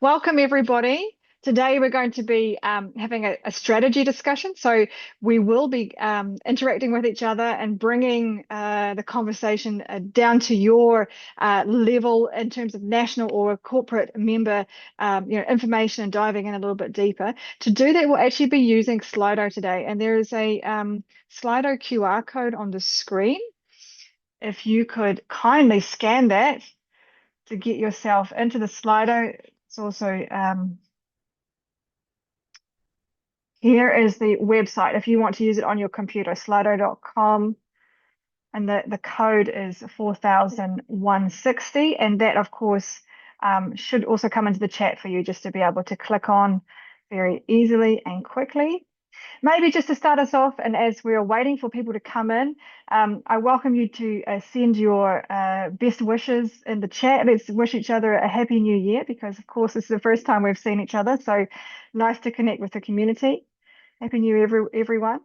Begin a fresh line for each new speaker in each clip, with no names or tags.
Welcome, everybody. Today, we're going to be having a strategy discussion. So, we will be interacting with each other and bringing the conversation down to your level in terms of national or corporate member information and diving in a little bit deeper. To do that, we'll actually be using Slido today. And there is a Slido QR code on the screen. If you could kindly scan that to get yourself into the Slido. It's also here is the website if you want to use it on your computer, slido.com, and the code is 4160, and that of course should also come into the chat for you just to be able to click on very easily and quickly. Maybe just to start us off, and as we're waiting for people to come in, I welcome you to send your best wishes in the chat. Let's wish each other a happy new year because, of course, this is the first time we've seen each other. So nice to connect with the community. Happy New Year, everyone.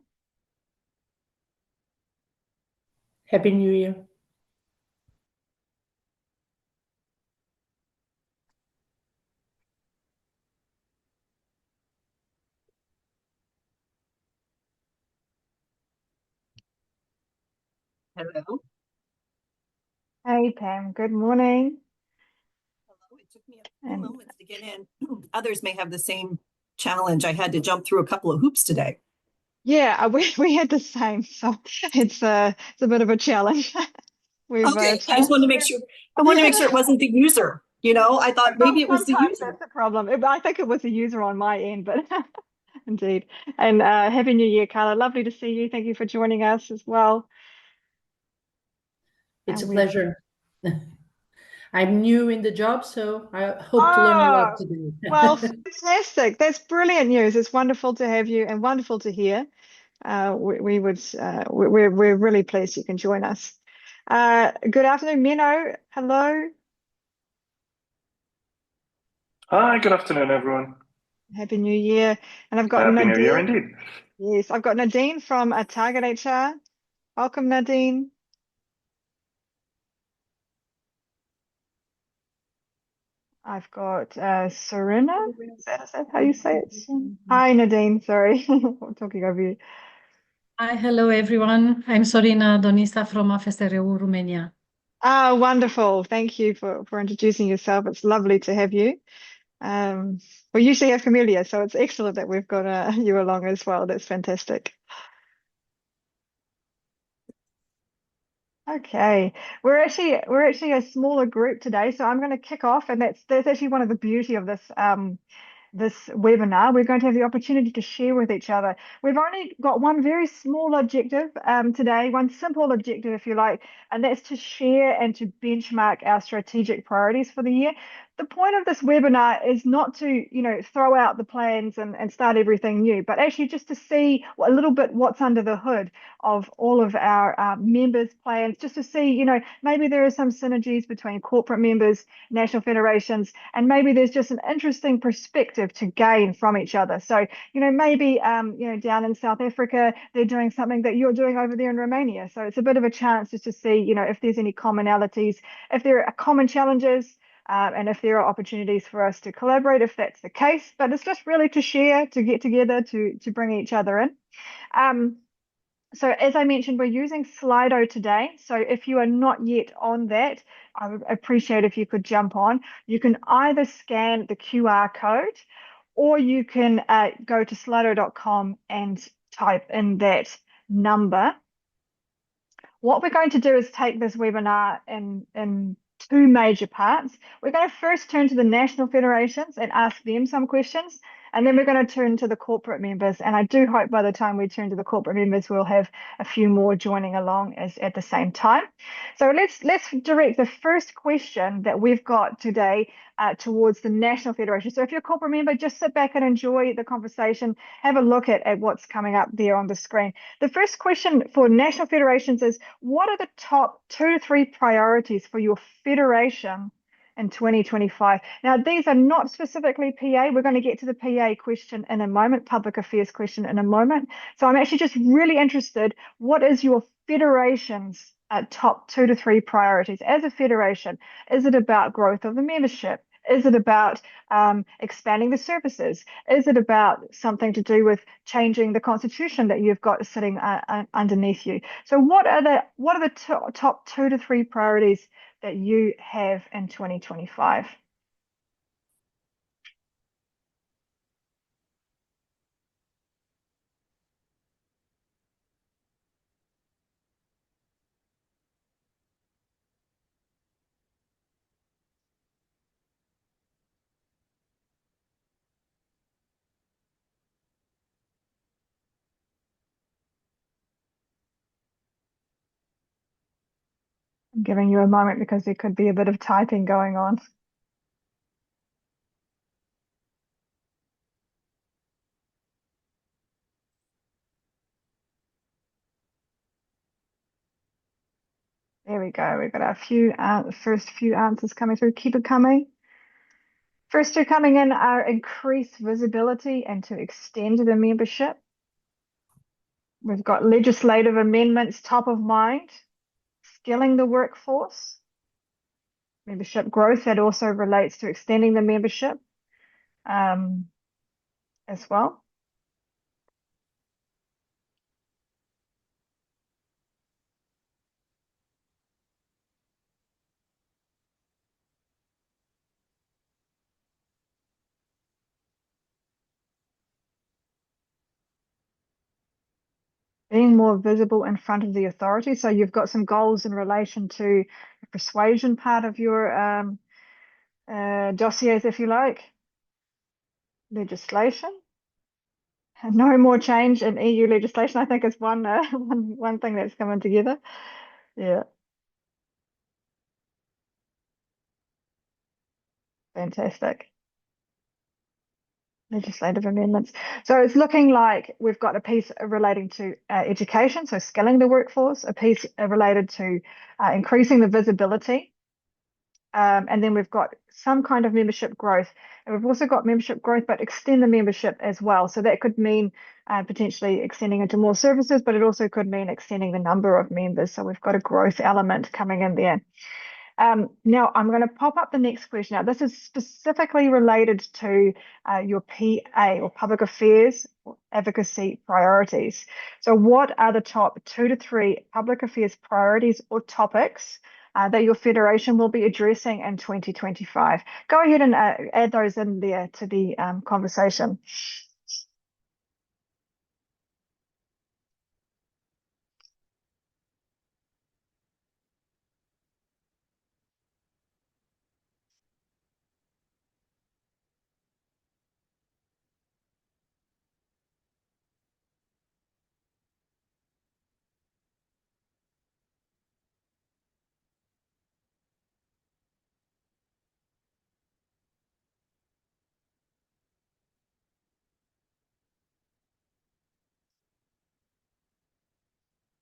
Happy New Year.
Hello.
Hey, Pam. Good morning.
Hello. It took me a few moments to get in. Others may have the same challenge. I had to jump through a couple of hoops today.
Yeah, we had the same, so it's a bit of a challenge. We've
Okay, I just wanted to make sure. I wanted to make sure it wasn't the user. I thought maybe it was the
Sometimes
user.
that's the problem. I think it was the user on my end, but indeed. And Happy New Year, Carla. Lovely to see you. Thank you for joining us as well.
It's
And
a pleasure. I'm new in the job, so I hope to learn a lot today.
Well, fantastic. That's brilliant news. It's wonderful to have you and wonderful to hear. We're really pleased you can join us. Good afternoon, Menno. Hello.
Hi, good afternoon, everyone.
Happy New Year. And I've got
Happy New Year
Nadine.
indeed.
Yes, I've got Nadine from Target HR. Welcome, Nadine. I've got Serena. Is that how you say it? Hi, Nadine. Sorry, I'm talking over you.
Hi, hello everyone. I'm Sorina Donista from FSRU, Romania.
Ah, wonderful. Thank you for introducing yourself. It's lovely to have you. We usually have Camellia, so it's excellent that we've got you along as well. That's fantastic. Okay, we're actually a smaller group today, so I'm going to kick off, and that's actually one of the beauty of this webinar. We're going to have the opportunity to share with each other. We've only got one very small objective today, one simple objective, if you like, and that's to share and to benchmark our strategic priorities for the year. The point of this webinar is not to, throw out the plans and start everything new, but actually just to see a little bit what's under the hood of all of our members' plans, just to see, maybe there are some synergies between corporate members, national federations, and maybe there's just an interesting perspective to gain from each other. So, maybe, down in South Africa, they're doing something that you're doing over there in Romania. So it's a bit of a chance just to see, if there's any commonalities, if there are common challenges, and if there are opportunities for us to collaborate, if that's the case. But it's just really to share, to get together, to bring each other in. So as I mentioned, we're using Slido today. So if you are not yet on that, I would appreciate if you could jump on. You can either scan the QR code or you can go to slido.com and type in that number. What we're going to do is take this webinar in two major parts. We're going to first turn to the national federations and ask them some questions. And then we're going to turn to the corporate members. And I do hope by the time we turn to the corporate members, we'll have a few more joining along at the same time. So let's direct the first question that we've got today towards the national federation. So if you're a corporate member, just sit back and enjoy the conversation. Have a look at what's coming up there on the screen. The first question for national federations is, what are the top 2 to 3 priorities for your federation in 2025? Now, these are not specifically PA. We're going to get to the PA question in a moment, public affairs question in a moment. So I'm actually just really interested, what is your federation's top 2 to 3 priorities as a federation? Is it about growth of the membership? Is it about expanding the services? Is it about something to do with changing the constitution that you've got sitting underneath you? So what are the top 2 to 3 priorities that you have in 2025? I'm giving you a moment because there could be a bit of typing going on. There we go. We've got our first few answers coming through. Keep it coming. First two coming in are increased visibility and to extend the membership. We've got legislative amendments top of mind, skilling the workforce, membership growth that also relates to extending the membership as well. Being more visible in front of the authority. So you've got some goals in relation to the persuasion part of your dossiers, if you like. Legislation. No more change in EU legislation, I think is one thing that's coming together. Yeah. Fantastic. Legislative amendments. So it's looking like we've got a piece relating to education, so skilling the workforce, a piece related to increasing the visibility. And then we've got some kind of membership growth. And we've also got membership growth, but extend the membership as well. So that could mean potentially extending into more services, but it also could mean extending the number of members. So we've got a growth element coming in there. Now I'm going to pop up the next question. Now this is specifically related to your PA or public affairs advocacy priorities. So what are the top 2 to 3 public affairs priorities or topics that your federation will be addressing in 2025? Go ahead and add those in there to the conversation.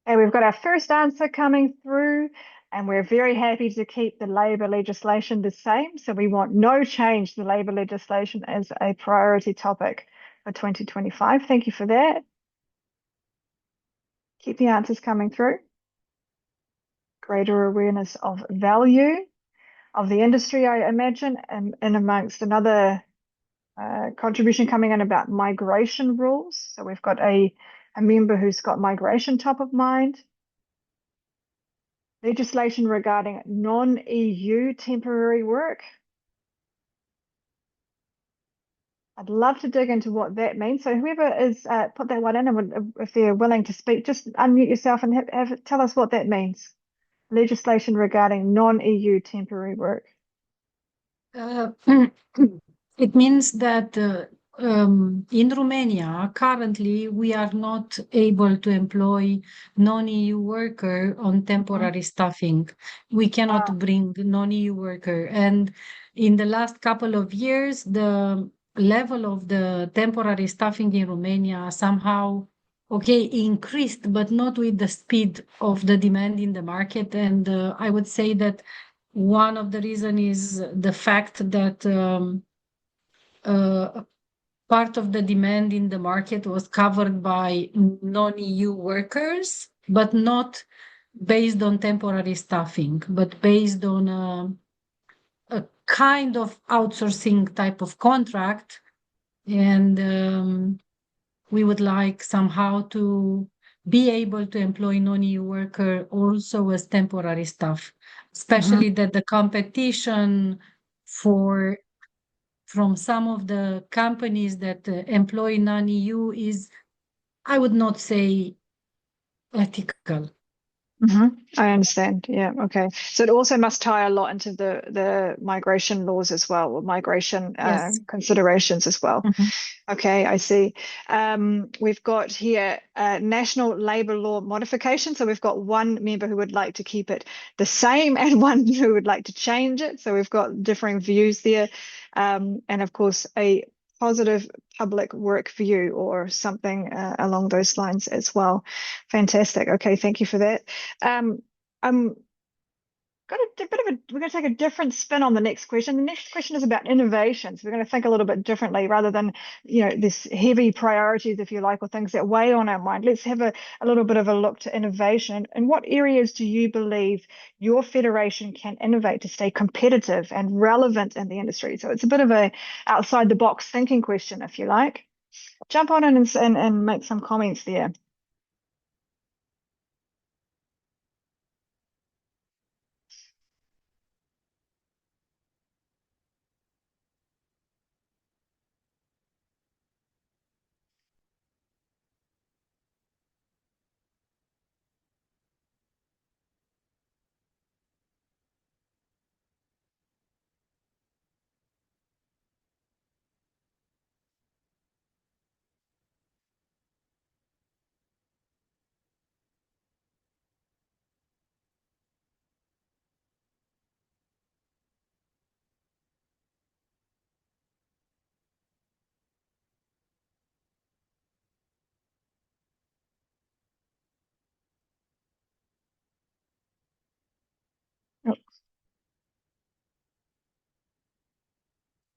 And we've got our first answer coming through, and we're very happy to keep the Labour legislation the same. So we want no change to the Labour legislation as a priority topic for 2025. Thank you for that. Keep the answers coming through. Greater awareness of value of the industry, I imagine, and amongst another contribution coming in about migration rules. So we've got a member who's got migration top of mind. Legislation regarding non-EU temporary work. I'd love to dig into what that means. So whoever is put that one in, and if they're willing to speak, just unmute yourself and tell us what that means. Legislation regarding non-EU temporary work.
It means that in Romania, currently, we are not able to employ non-EU worker on temporary staffing. We cannot bring non-EU worker. And in the last couple of years, the level of the temporary staffing in Romania somehow, increased, but not with the speed of the demand in the market. And I would say that one of the reasons is the fact that part of the demand in the market was covered by non-EU workers, but not based on temporary staffing, but based on a kind of outsourcing type of contract, and we would like somehow to be able to employ non-EU worker also as temporary staff, especially that the competition from some of the companies that employ non-EU is, I would not say ethical.
I understand. Yeah. Okay. So it also must tie a lot into the migration laws as well, or migration
Yes.
considerations as well. Okay, I see. We've got here national labour law modification. So we've got one member who would like to keep it the same and one who would like to change it. So we've got differing views there. And of course, a positive public work view or something along those lines as well. Fantastic. Okay, thank you for that. I'm got a bit of we're going to take a different spin on the next question. The next question is about innovation. So we're going to think a little bit differently rather than, this heavy priorities, if you like, or things that weigh on our mind. Let's have a little bit of a look to innovation. And what areas do you believe your federation can innovate to stay competitive and relevant in the industry? So it's a bit of a outside the box thinking question, if you like. Jump on in and make some comments there. Oh,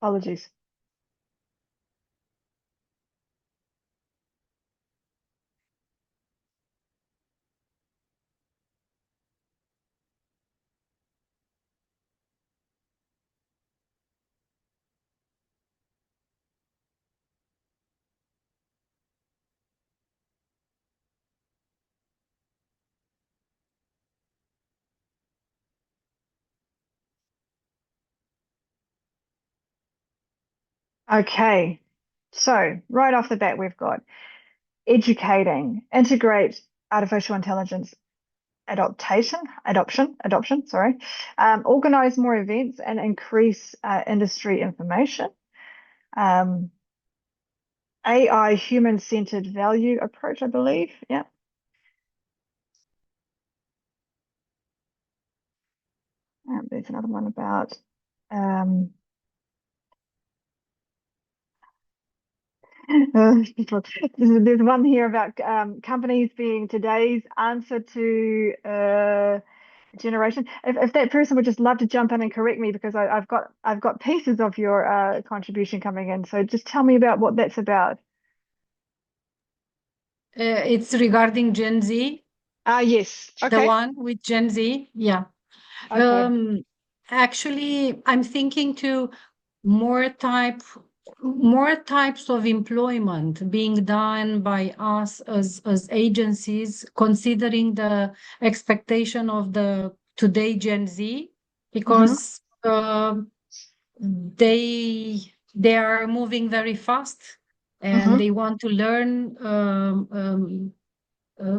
apologies. Okay, so right off the bat, we've got educating, integrate artificial intelligence adoption, sorry, organize more events and increase industry information. AI human-centered value approach, I believe. Yeah. There's another one about there's one here about companies being today's answer to generation. If that person would just love to jump in and correct me, because I've got pieces of your contribution coming in. So just tell me about what that's about.
It's regarding Gen Z.
Yes. Okay.
The one with Gen Z. Yeah.
Okay.
Actually, I'm thinking to more types of employment being done by us as agencies, considering the expectation of the today Gen Z, because they are moving very fast and they want to learn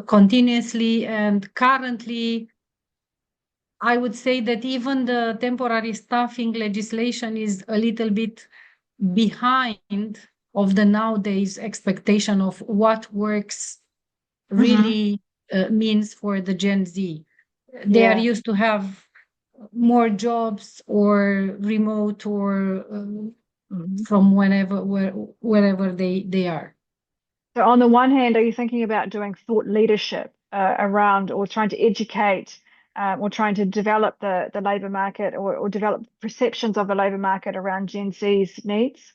continuously. And currently, I would say that even the temporary staffing legislation is a little bit behind of the nowadays expectation of what works really means for the Gen Z. They are used to have more jobs or remote or from wherever they are.
So on the one hand, are you thinking about doing thought leadership around, or trying to educate, or trying to develop the labor market, or develop perceptions of the labor market around Gen Z's needs?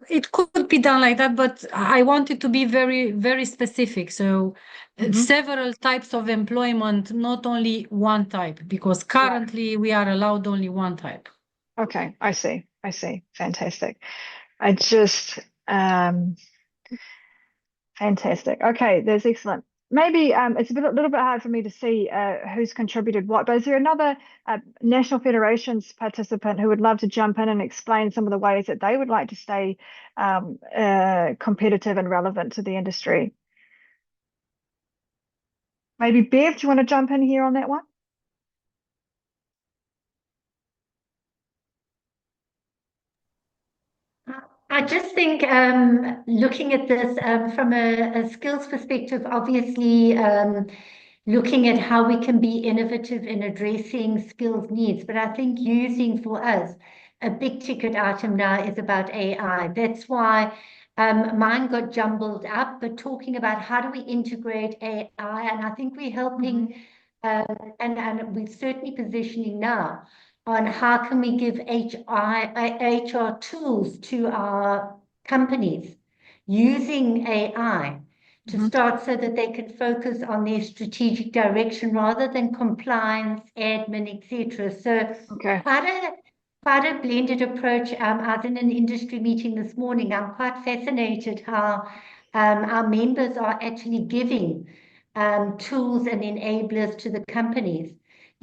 It could be done like that, but I want it to be very, very specific. So several types of employment, not only one type, because
Right.
currently we are allowed only one type.
Okay, I see. I see. Fantastic. I just fantastic. Okay, that's excellent. Maybe it's a little bit hard for me to see who's contributed what, but is there another National Federations participant who would love to jump in and explain some of the ways that they would like to stay competitive and relevant to the industry? Maybe Bev, do you want to jump in here on that one?
I just think looking at this from a skills perspective, obviously looking at how we can be innovative in addressing skills needs. But I think using for us a big ticket item now is about AI. That's why mine got jumbled up, but talking about how do we integrate AI, and I think we're helping and we're certainly positioning now on how can we give HR tools to our companies using AI to start so that they can focus on their strategic direction rather than compliance, admin, etc. So
Okay.
quite a blended approach. I was in an industry meeting this morning. I'm quite fascinated how our members are actually giving tools and enablers to the companies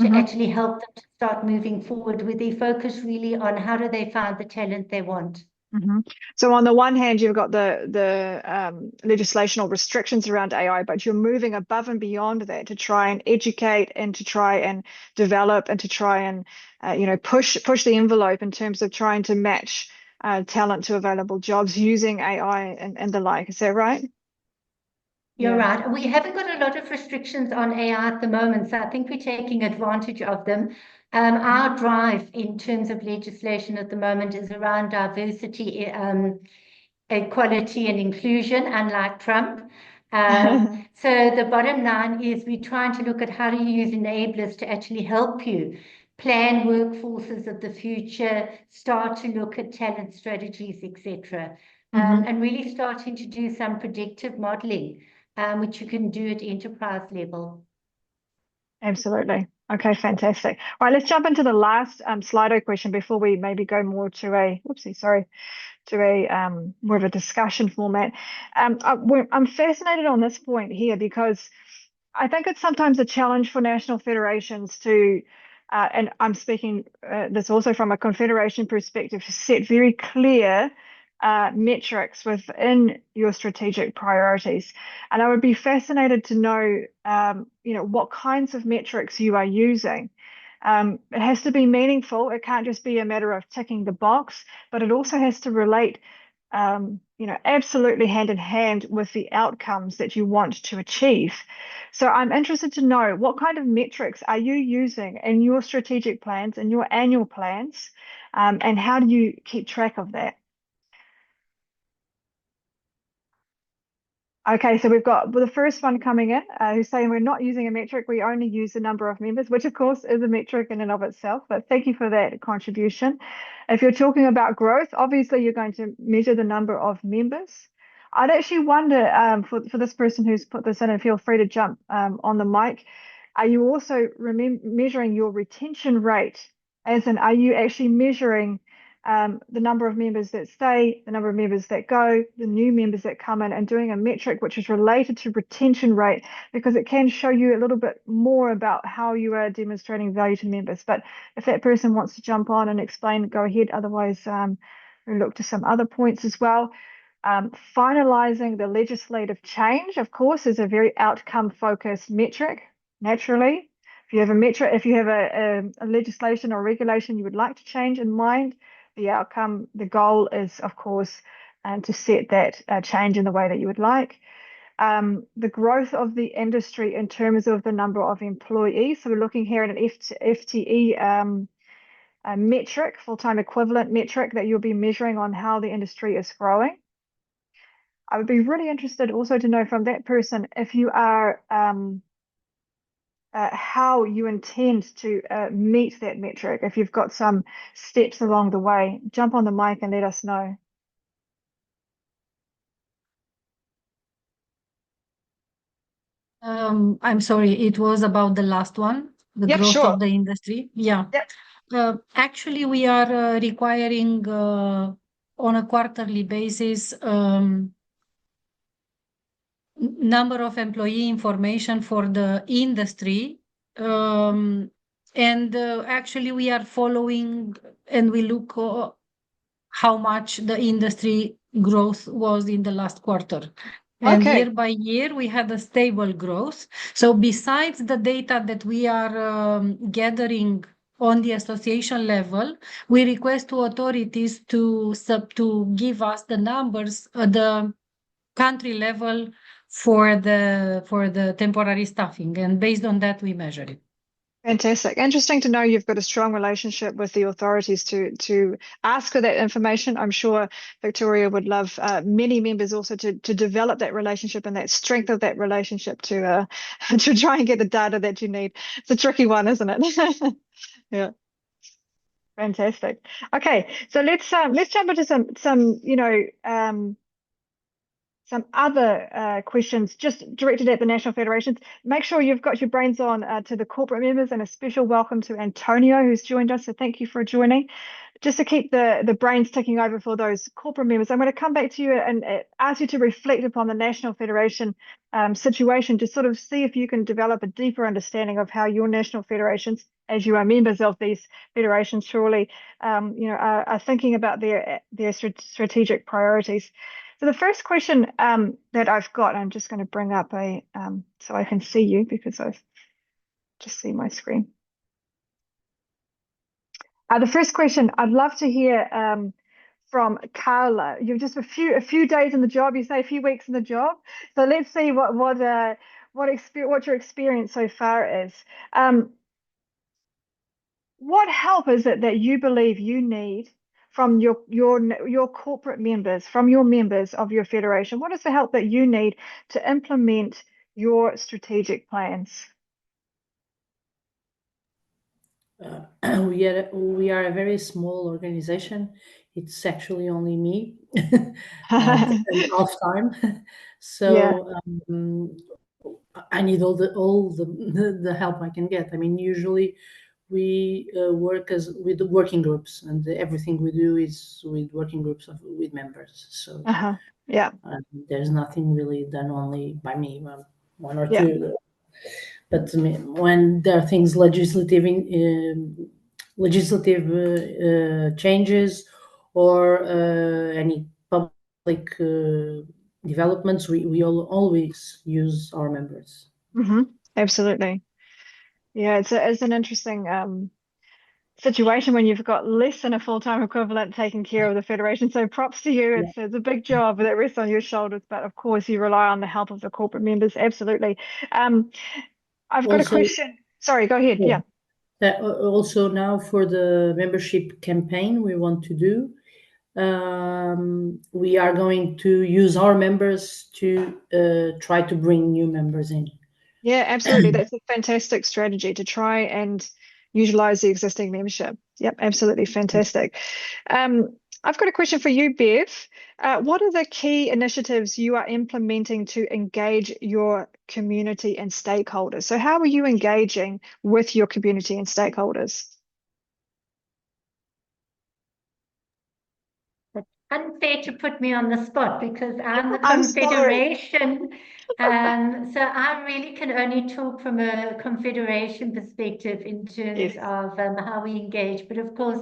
to actually help them to start moving forward with their focus really on how do they find the talent they want.
So on the one hand, you've got the legislational restrictions around AI, but you're moving above and beyond that to try and educate and to try and develop and to try and push the envelope in terms of trying to match talent to available jobs using AI and the like. Is that right?
You're
Yeah.
right. We haven't got a lot of restrictions on AI at the moment, so I think we're taking advantage of them. Our drive in terms of legislation at the moment is around diversity, equality, and inclusion, unlike Trump. So the bottom line is we're trying to look at how do you use enablers to actually help you plan workforces of the future, start to look at talent strategies, etc., and really starting to do some predictive modeling which you can do at enterprise level.
Absolutely. Okay, fantastic. All right, let's jump into the last Slido question before we maybe go more to a, more of a discussion format. I'm fascinated on this point here because I think it's sometimes a challenge for national federations to, and I'm speaking this also from a confederation perspective, to set very clear metrics within your strategic priorities. And I would be fascinated to know, what kinds of metrics you are using. It has to be meaningful. It can't just be a matter of ticking the box, but it also has to relate, absolutely hand in hand with the outcomes that you want to achieve. So I'm interested to know what kind of metrics are you using in your strategic plans and your annual plans, and how do you keep track of that? Okay, so we've got the first one coming in, who's saying we're not using a metric, we only use the number of members, which of course is a metric in and of itself, but thank you for that contribution. If you're talking about growth, obviously you're going to measure the number of members. I'd actually wonder, for this person who's put this in, and feel free to jump on the mic, are you also measuring your retention rate? As in, are you actually measuring the number of members that stay, the number of members that go, the new members that come in, and doing a metric which is related to retention rate, because it can show you a little bit more about how you are demonstrating value to members. But if that person wants to jump on and explain, go ahead. Otherwise, we'll look to some other points as well. Finalizing the legislative change, of course, is a very outcome-focused metric, naturally. If you have a metric, if you have a legislation or regulation you would like to change in mind, the outcome, the goal is, of course, to set that change in the way that you would like. The growth of the industry in terms of the number of employees. So we're looking here at an FTE metric, full-time equivalent metric that you'll be measuring on how the industry is growing. I would be really interested also to know from that person if you are how you intend to meet that metric. If you've got some steps along the way, jump on the mic and let us know.
I'm sorry, it was about the last one, the
Yep,
growth
sure.
of the industry. Yeah.
Yep.
Actually, we are requiring on a quarterly basis number of employee information for the industry. And actually, we are following and we look how much the industry growth was in the last quarter. And
Okay.
year by year, we had a stable growth. So besides the data that we are gathering on the association level, we request to authorities to give us the numbers at the country level for the temporary staffing, and based on that, we measure it.
Fantastic. Interesting to know you've got a strong relationship with the authorities to ask for that information. I'm sure Victoria would love many members also to develop that relationship and that strength of that relationship to to try and get the data that you need. It's a tricky one, isn't it? Yeah. Fantastic. Okay, so let's jump into some other questions just directed at the national federations. Make sure you've got your brains on to the corporate members, and a special welcome to Antonio, who's joined us. So thank you for joining. Just to keep the brains ticking over for those corporate members, I'm going to come back to you and ask you to reflect upon the National Federation situation to sort of see if you can develop a deeper understanding of how your national federations, as you are members of these federations, surely are thinking about their strategic priorities. So the first question that I've got, I'm just going to bring up so I can see you because I've just seen my screen. The first question, I'd love to hear from Carla. You've just a few days in the job. You say a few weeks in the job. So let's see what your experience so far is. What help is it that you believe you need from your corporate members, from your members of your federation? What is the help that you need to implement your strategic plans?
We are a very small organization. It's actually only me at half time.
Yeah.
So I need all the help I can get. I mean, usually we work with working groups, and everything we do is with working groups with members. So
Yeah.
there's nothing really done only by me. One or
Yeah.
two. But when there are things legislative changes or any public developments, we always use our members.
Absolutely. Yeah, it's an interesting situation when you've got less than a full-time equivalent taking care of the federation. So props to you.
Yeah.
It's a big job that rests on your shoulders, but of course you rely on the help of the corporate members. Absolutely. I've got a question. Sorry, go ahead. Yeah.
Also now for the membership campaign we want to do, we are going to use our members to try to bring new members in.
Yeah, absolutely. That's a fantastic strategy to try and utilize the existing membership. Yep, absolutely fantastic. I've got a question for you, Bev. What are the key initiatives you are implementing to engage your community and stakeholders? So how are you engaging with your community and stakeholders?
Unfair to put me on the spot because I'm the
I'm sorry.
Confederation. So I really can only talk from a Confederation perspective in terms
Yes.
of how we engage. But of course,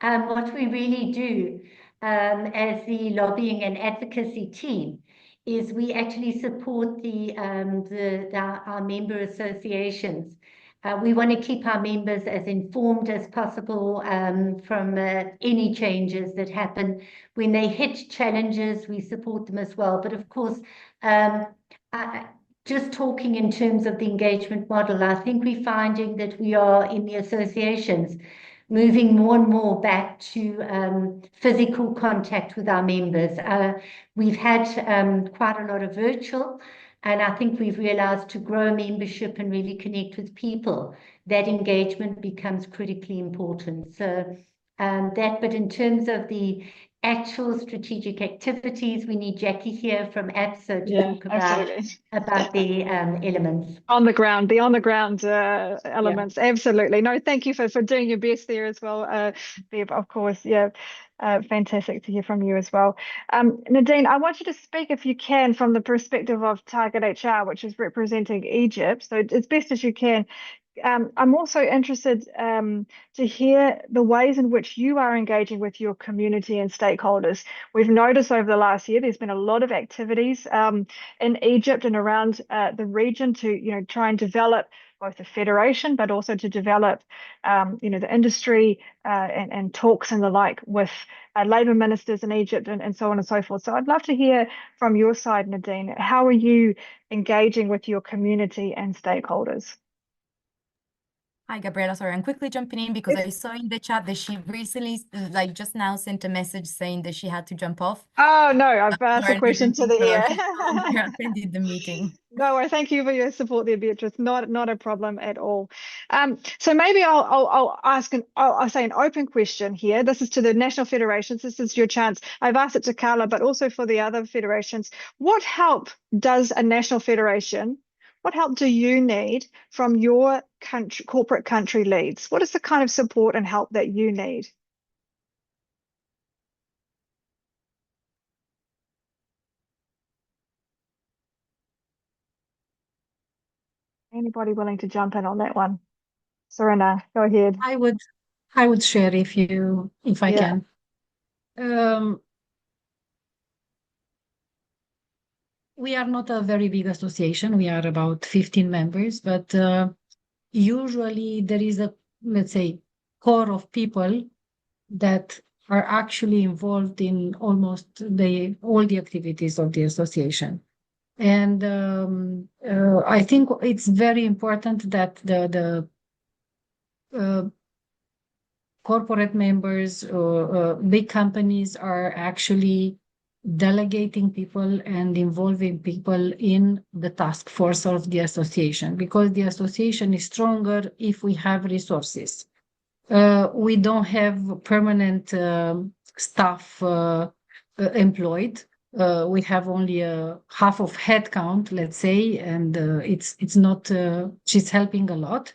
what we really do as the lobbying and advocacy team is we actually support our member associations. We want to keep our members as informed as possible from any changes that happen. When they hit challenges, we support them as well. But of course, just talking in terms of the engagement model, I think we're finding that we are in the associations moving more and more back to physical contact with our members. We've had quite a lot of virtual. And I think we've realized to grow membership and really connect with people, that engagement becomes critically important. So but in terms of the actual strategic activities, we need Jackie here from APSA to talk
absolutely.
about the elements.
On the ground, the elements. Absolutely. No, thank you for doing your best there as well, Bev, of course. Yeah. Fantastic to hear from you as well. Nadine, I want you to speak, if you can, from the perspective of Target HR, which is representing Egypt. So as best as you can. I'm also interested to hear the ways in which you are engaging with your community and stakeholders. We've noticed over the last year there's been a lot of activities in Egypt and around the region to try and develop both the federation, but also to develop the industry and talks and the like with labour ministers in Egypt and so on and so forth. So I'd love to hear from your side, Nadine. How are you engaging with your community and stakeholders?
Hi, Gabriela. Sorry, I'm quickly jumping in because I saw in the chat that she recently, like just now, sent a message saying that she had to jump off.
Oh, no, I've asked a
Or
question to the
so
air.
she's no longer attending the meeting.
No, I thank you for your support there, Beatrice. Not a problem at all. So maybe I'll ask I'll say an open question here. This is to the national federations. This is your chance. I've asked it to Carla, but also for the other federations. What help does a national federation? What help do you need from your corporate country leads? What is the kind of support and help that you need? Anybody willing to jump in on that one? Serena, go ahead.
I would share if I can. We are not a very big association. We are about 15 members, but usually there is a, let's say, core of people that are actually involved in almost all the activities of the association. And I think it's very important that the corporate members or big companies are actually delegating people and involving people in the task force of the association, because the association is stronger if we have resources. We don't have permanent staff employed. We have only half of headcount, let's say, and it's not. She's helping a lot,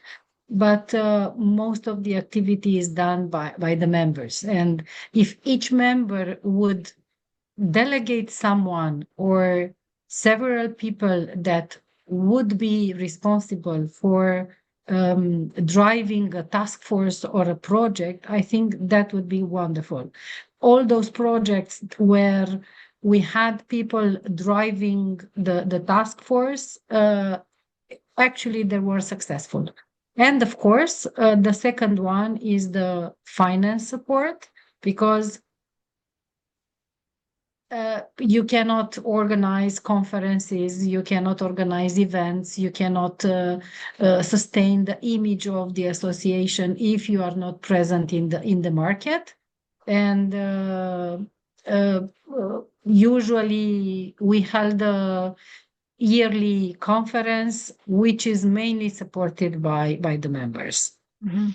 but most of the activity is done by the members. And if each member would delegate someone or several people that would be responsible for driving a task force or a project, I think that would be wonderful. All those projects where we had people driving the task force, actually they were successful. And of course, the second one is the finance support, because you cannot organize conferences, you cannot organize events, you cannot sustain the image of the association if you are not present in the market. And usually we held a yearly conference, which is mainly supported by the members.
Mm-hmm.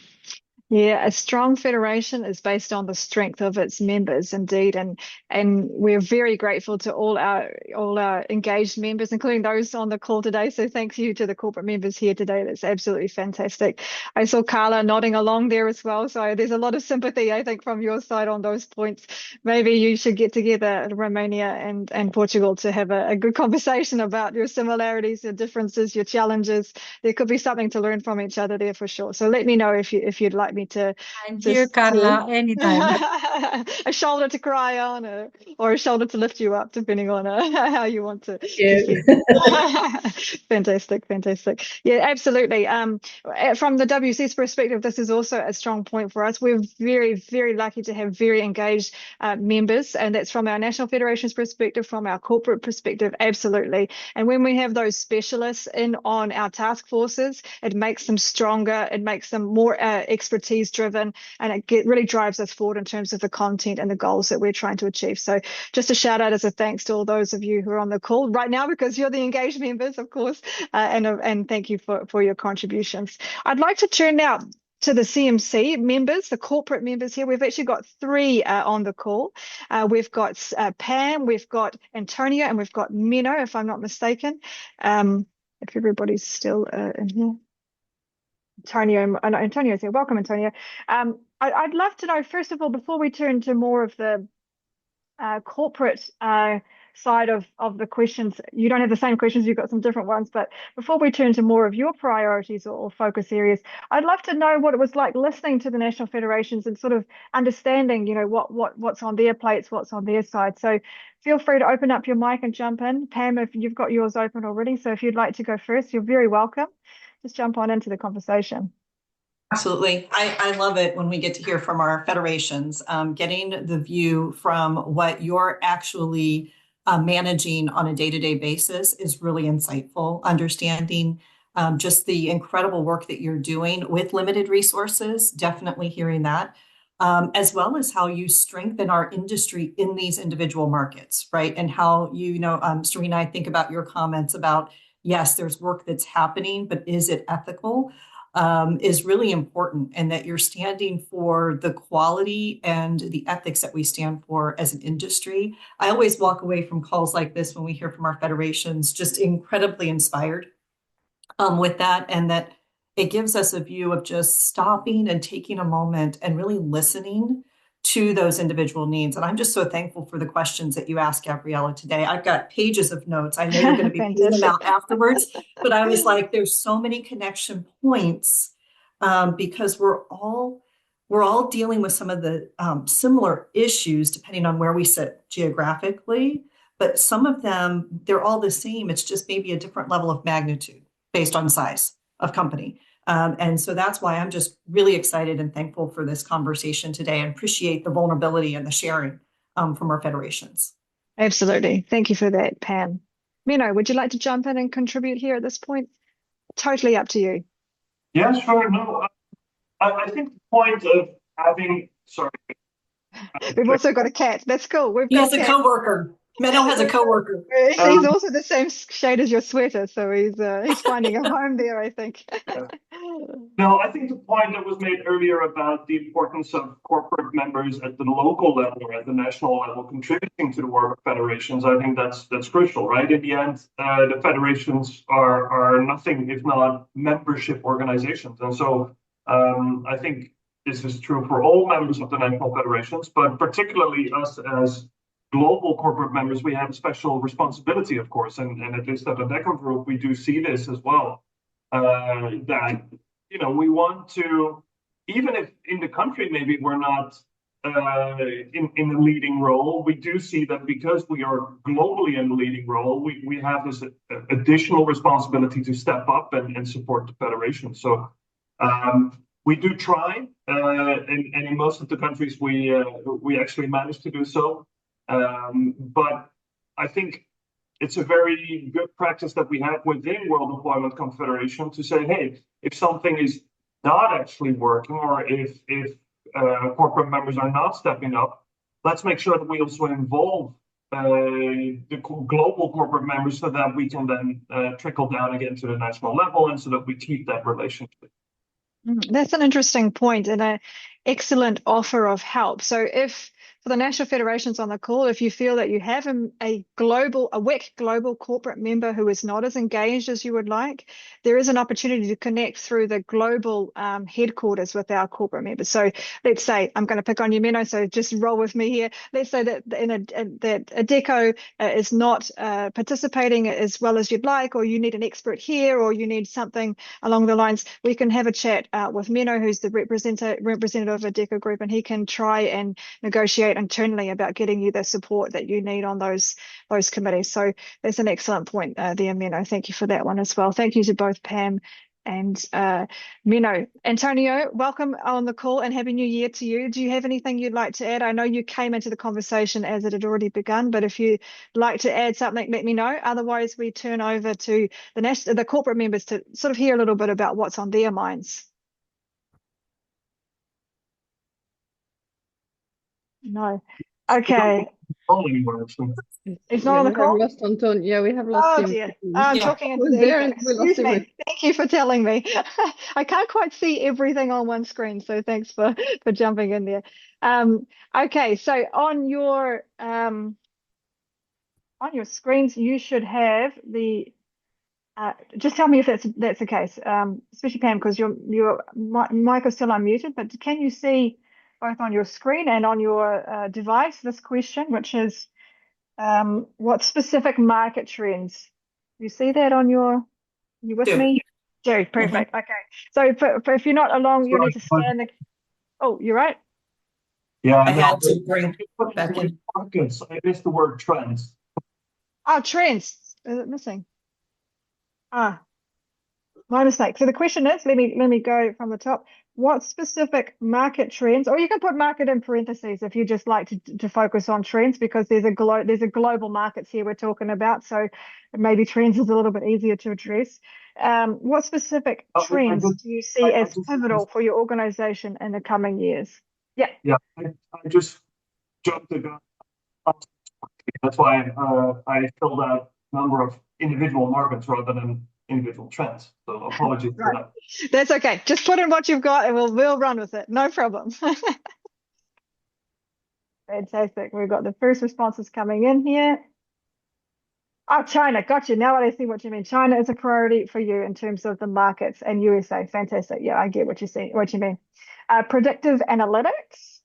Yeah, a strong federation is based on the strength of its members, indeed, and we're very grateful to all our engaged members, including those on the call today. So thank you to the corporate members here today. That's absolutely fantastic. I saw Carla nodding along there as well. So there's a lot of sympathy, I think, from your side on those points. Maybe you should get together, Romania and Portugal, to have a good conversation about your similarities, your differences, your challenges. There could be something to learn from each other there for sure. So let me know if you'd like me to.
I'm here, Carla, anytime.
A shoulder to cry on, or a shoulder to lift you up, depending on how you want to. Fantastic. Yeah, absolutely. From the WC's perspective, this is also a strong point for us. We're very, very lucky to have very engaged members, and that's from our national federation's perspective, from our corporate perspective, absolutely. And when we have those specialists in on our task forces, it makes them stronger, it makes them more expertise driven, and it really drives us forward in terms of the content and the goals that we're trying to achieve. So just a shout out as a thanks to all those of you who are on the call right now, because you're the engaged members, of course, and thank you for your contributions. I'd like to turn now to the CMC members, the corporate members here. We've actually got three on the call. We've got Pam, we've got Antonio, and we've got Mino, if I'm not mistaken. If everybody's still in here. Antonio's here. Welcome, Antonio. I'd love to know, first of all, before we turn to more of the corporate side of the questions, you don't have the same questions, you've got some different ones, but before we turn to more of your priorities or focus areas, I'd love to know what it was like listening to the national federations and sort of understanding, you know, what's on their plates, what's on their side. So feel free to open up your mic and jump in. Pam, if you've got yours open already, so if you'd like to go first, you're very welcome. Just jump on into the conversation.
Absolutely. I love it when we get to hear from our federations, getting the view from what you're actually managing on a day-to-day basis is really insightful. Understanding just the incredible work that you're doing with limited resources, definitely hearing that, as well as how you strengthen our industry in these individual markets, right? And how, Serena, I think about your comments about, yes, there's work that's happening, but is it ethical? Is really important, and that you're standing for the quality and the ethics that we stand for as an industry. I always walk away from calls like this when we hear from our federations just incredibly inspired with that, and that it gives us a view of just stopping and taking a moment and really listening to those individual needs. And I'm just so thankful for the questions that you asked, Gabriella, today. I've got pages of notes. I know you're going to be pulling them out afterwards, but I was like, there's so many connection points because we're all dealing with some of the similar issues depending on where we sit geographically, but some of them, they're all the same. It's just maybe a different level of magnitude based on size of company. And so that's why I'm just really excited and thankful for this conversation today, and appreciate the vulnerability and the sharing from our federations.
Absolutely. Thank you for that, Pam. Mino, would you like to jump in and contribute here at this point? Totally up to you.
Yeah, sure. No, I think the point of having, sorry.
We've also got a cat. That's cool.
He has a coworker. Menno has a coworker.
He's also the same shade as your sweater, so he's finding a home there, I think.
No, I think the point that was made earlier about the importance of corporate members at the local level or at the national level contributing to the work of federations, I think that's crucial, right? In the end, the federations are nothing if not membership organizations, and so I think this is true for all members of the national federations, but particularly us as global corporate members, we have a special responsibility, of course, and at least at the DECO group, we do see this as well. That we want to, even if in the country maybe we're not in the leading role, we do see that because we are globally in the leading role, we have this additional responsibility to step up and support the federation. So we do try, and in most of the countries we actually manage to do so. But I think it's a very good practice that we have within World Employment Confederation to say, hey, if something is not actually working, or if corporate members are not stepping up, let's make sure that we also involve the global corporate members so that we can then trickle down again to the national level, and so that we keep that relationship.
That's an interesting point and an excellent offer of help. So if for the national federations on the call, if you feel that you have a WEC global corporate member who is not as engaged as you would like, there is an opportunity to connect through the global headquarters with our corporate members. So let's say, I'm going to pick on you, Menno, so just roll with me here. Let's say that that Adecco is not participating as well as you'd like, or you need an expert here, or you need something along the lines. We can have a chat with Menno, who's the representative of Adecco Group, and he can try and negotiate internally about getting you the support that you need on those committees. So that's an excellent point there, Menno. Thank you for that one as well. Thank you to both Pam and Menno. Antonio, welcome on the call and Happy New Year to you. Do you have anything you'd like to add? I know you came into the conversation as it had already begun, but if you'd like to add something, let me know. Otherwise, we turn over to the corporate members to sort of hear a little bit about what's on their minds. No. Okay.
call anymore, actually.
He's not on the
we have
call?
lost Anton. Yeah, we have lost
Oh
him.
dear.
He
I'm
Yeah.
talking into
was
the
there
ether.
and we lost
Excuse
him.
me. Thank you for telling me. I can't quite see everything on one screen, so thanks for jumping in there. Okay, so on your screens you should have the just tell me if that's the case, especially Pam, because your mic is still unmuted. But can you see both on your screen and on your device this question, which is what specific market trends? You see that on your? You with
Do.
me? Do, perfect. Okay. So for if you're not along, you
Sorry,
need to scan the. Oh, you're right.
Yeah,
I
I know.
had to bring back in.
Markets. I missed the word trends.
Oh, trends. Is it missing? Ah, my mistake. So the question is, let me go from the top. What specific market trends, or you can put market in parentheses if you just like to focus on trends, because there's a global markets here we're talking about, so maybe trends is a little bit easier to address. What specific trends do you see as pivotal for your organization in the coming years? Yeah.
Yeah, I just jumped the gun. That's why I filled out a number of individual markets rather than individual trends. So apologies for
Right.
that.
That's okay. Just put in what you've got and we'll run with it. No problem. Fantastic. We've got the first responses coming in here. Oh, China. Gotcha. Now I see what you mean. China is a priority for you in terms of the markets, and USA. Fantastic. Yeah, I get what you mean. Predictive analytics.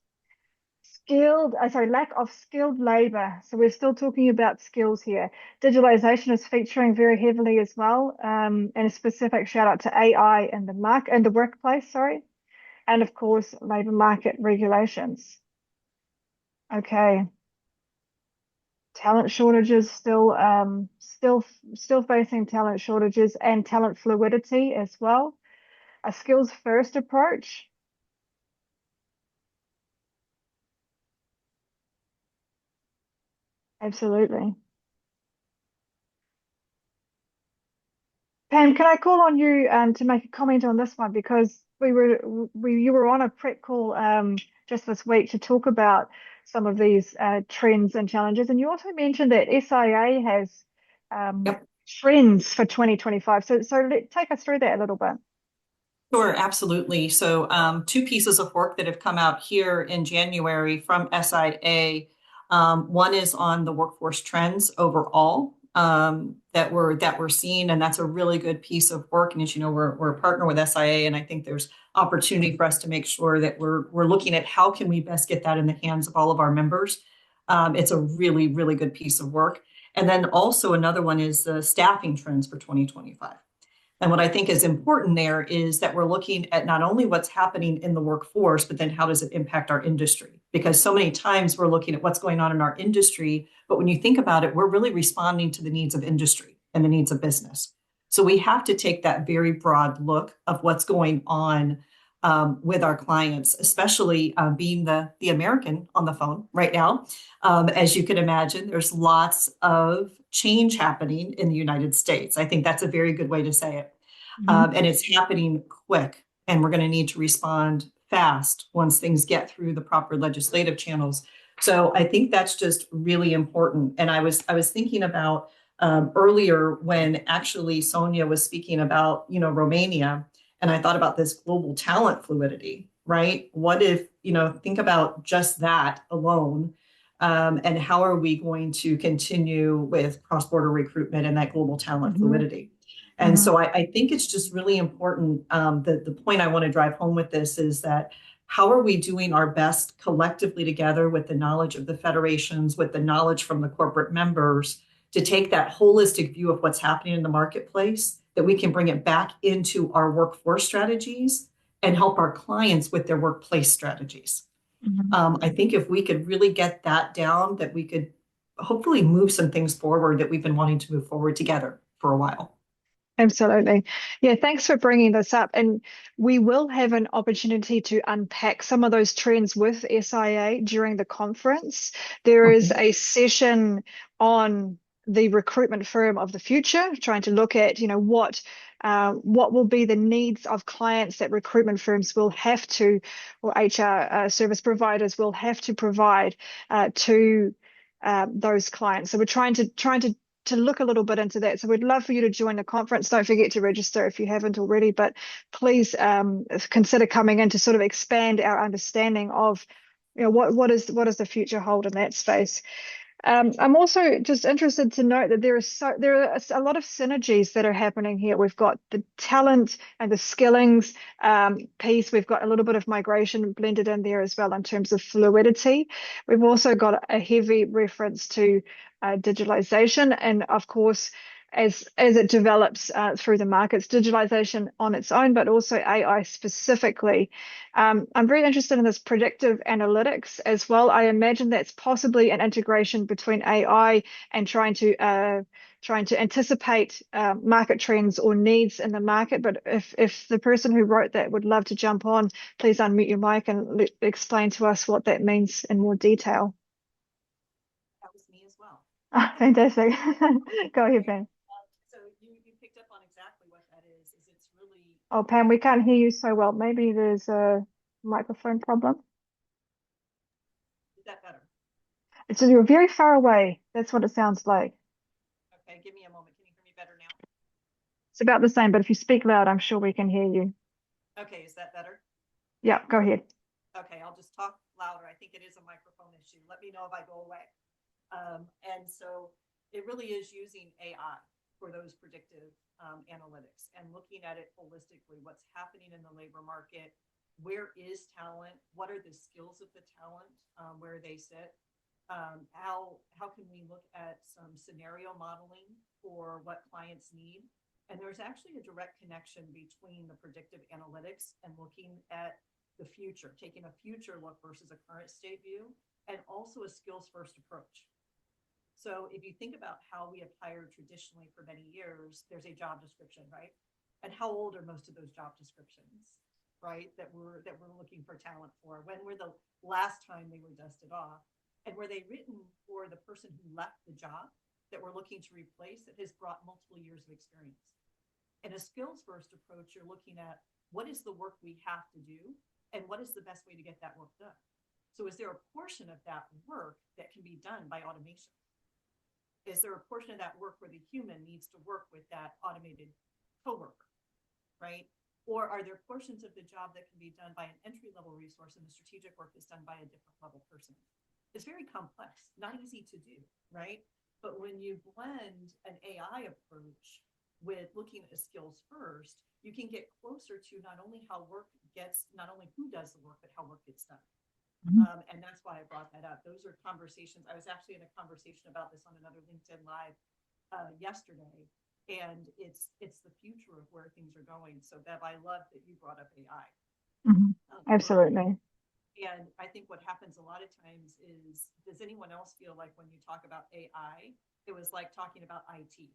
Lack of skilled labor. So we're still talking about skills here. Digitalization is featuring very heavily as well. And a specific shout out to AI in the workplace, sorry. And of course, labor market regulations. Okay. Talent shortages still facing talent shortages and talent fluidity as well. A skills first approach. Absolutely. Pam, can I call on you to make a comment on this one, because you were on a prep call just this week to talk about some of these trends and challenges, and you also mentioned that SIA has
Yep.
trends for 2025. So take us through that a little bit.
Sure, absolutely. So two pieces of work that have come out here in January from SIA. One is on the workforce trends overall that we're seeing, and that's a really good piece of work. And as you know, we're a partner with SIA, and I think there's opportunity for us to make sure that we're looking at how can we best get that in the hands of all of our members. It's a really, really good piece of work. And then also another one is the staffing trends for 2025. And what I think is important there is that we're looking at not only what's happening in the workforce, but then how does it impact our industry? Because so many times we're looking at what's going on in our industry, but when you think about it, we're really responding to the needs of industry and the needs of business. So we have to take that very broad look of what's going on with our clients, especially being the American on the phone right now. As you can imagine, there's lots of change happening in the United States. I think that's a very good way to say it. And it's happening quick, and we're going to need to respond fast once things get through the proper legislative channels. So I think that's just really important. And I was thinking about earlier when actually Sonia was speaking about, Romania, and I thought about this global talent fluidity, right? What if, think about just that alone. And how are we going to continue with cross-border recruitment and that global talent fluidity? And so I think it's just really important. The point I want to drive home with this is that how are we doing our best collectively together with the knowledge of the federations, with the knowledge from the corporate members, to take that holistic view of what's happening in the marketplace, that we can bring it back into our workforce strategies and help our clients with their workplace strategies. I think if we could really get that down, that we could hopefully move some things forward that we've been wanting to move forward together for a while.
Absolutely. Yeah, thanks for bringing this up. And we will have an opportunity to unpack some of those trends with SIA during the conference. There is a session on the recruitment firm of the future, trying to look at, what will be the needs of clients that recruitment firms will have to, or HR service providers will have to provide to those clients. So we're trying to look a little bit into that. So we'd love for you to join the conference. Don't forget to register if you haven't already, but please consider coming in to sort of expand our understanding of, what does the future hold in that space. I'm also just interested to note that there are a lot of synergies that are happening here. We've got the talent and the skillings piece. We've got a little bit of migration blended in there as well in terms of fluidity. We've also got a heavy reference to digitalization, and of course, as it develops through the markets, digitalization on its own, but also AI specifically. I'm very interested in this predictive analytics as well. I imagine that's possibly an integration between AI and trying to anticipate market trends or needs in the market. But if the person who wrote that would love to jump on, please unmute your mic and explain to us what that means in more detail.
That was me as well.
Oh, fantastic. Go ahead, Pam.
So you picked up on exactly what that is it's really.
Oh, Pam, we can't hear you so well. Maybe there's a microphone problem.
Is that better?
So you're very far away. That's what it sounds like.
Okay, give me a moment. Can you hear me better now?
It's about the same, but if you speak loud, I'm sure we can hear you.
Okay, is that better?
Yeah, go ahead.
Okay, I'll just talk louder. I think it is a microphone issue. Let me know if I go away. And so it really is using AI for those predictive analytics and looking at it holistically. What's happening in the labor market? Where is talent? What are the skills of the talent? Where they sit? How can we look at some scenario modeling for what clients need? And there's actually a direct connection between the predictive analytics and looking at the future, taking a future look versus a current state view, and also a skills first approach. So if you think about how we have hired traditionally for many years, there's a job description, right? And how old are most of those job descriptions, right? That we're looking for talent for. When were the last time they were dusted off? And were they written for the person who left the job that we're looking to replace that has brought multiple years of experience? In a skills first approach, you're looking at what is the work we have to do and what is the best way to get that work done? So is there a portion of that work that can be done by automation? Is there a portion of that work where the human needs to work with that automated coworker, right? Or are there portions of the job that can be done by an entry-level resource and the strategic work is done by a different level person? It's very complex, not easy to do, right? But when you blend an AI approach with looking at skills first, you can get closer to not only how work gets, not only who does the work, but how work gets done. And that's why I brought that up. Those are conversations. I was actually in a conversation about this on another LinkedIn Live yesterday, and it's the future of where things are going. So Bev, I love that you brought up AI.
Absolutely.
And I think what happens a lot of times is, does anyone else feel like when you talk about AI, it was like talking about IT?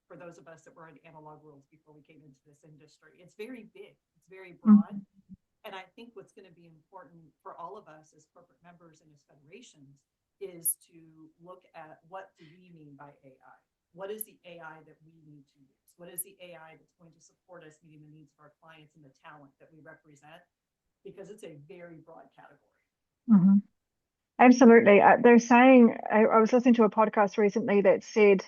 For those of us that were in analog worlds before we came into this industry, it's very big, it's very broad. And I think what's going to be important for all of us as corporate members and as federations is to look at what do we mean by AI? What is the AI that we need to use? What is the AI that's going to support us meeting the needs of our clients and the talent that we represent? Because it's a very broad category.
Absolutely. They're saying, I was listening to a podcast recently that said